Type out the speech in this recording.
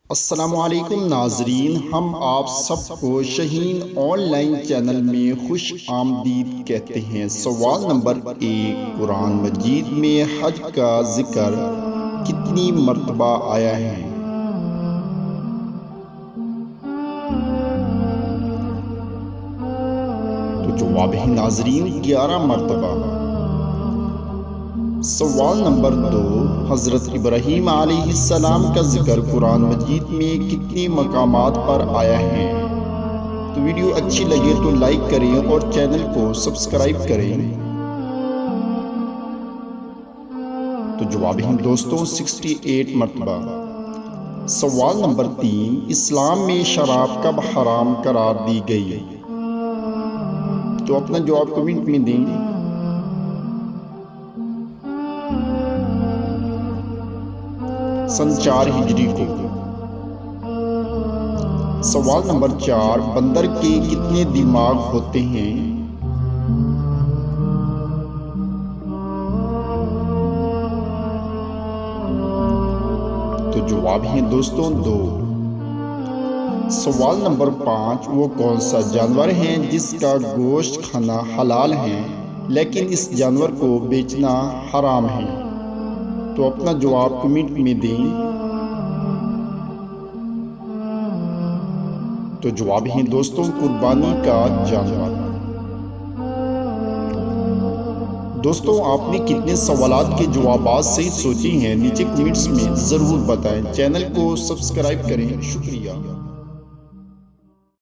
अस्सलामुअलैकुम नाजरीन, हम आप सबको शहीन ऑनलाइन चैनल में खुश आमदीद कहते हैं। सवाल नंबर 1, कुरान मजीद में हज का जिक्र कितनी मर्तबा आया है? तो जवाब है नाजरीन 11 मर्तबा। सवाल नंबर 2, हज़रत इब्राहीम अलैहिस्सलाम का जिक्र कुरान मजीद में कितने मकामात पर आया है? तो वीडियो अच्छी लगे तो लाइक करें और चैनल को सब्सक्राइब करें। तो जवाब है दोस्तों 68 मरतबा। सवाल नंबर 3, इस्लाम में शराब कब हराम करार दी गई? तो अपना जवाब कमेंट में देंगे। सन 4 हिजरी को। सवाल नंबर 4, बंदर के कितने दिमाग होते हैं? तो जवाब है दोस्तों 2। सवाल नंबर 5, वो कौन सा जानवर है जिसका गोश्त खाना हलाल है लेकिन इस जानवर को बेचना हराम है? तो अपना जवाब कमेंट में दें। तो जवाब है दोस्तों कुर्बानी का जानवर। दोस्तों, आपने कितने सवालात के जवाबात सही सोचे हैं नीचे कमेंट्स में ज़रूर बताएं। चैनल को सब्सक्राइब करें। शुक्रिया।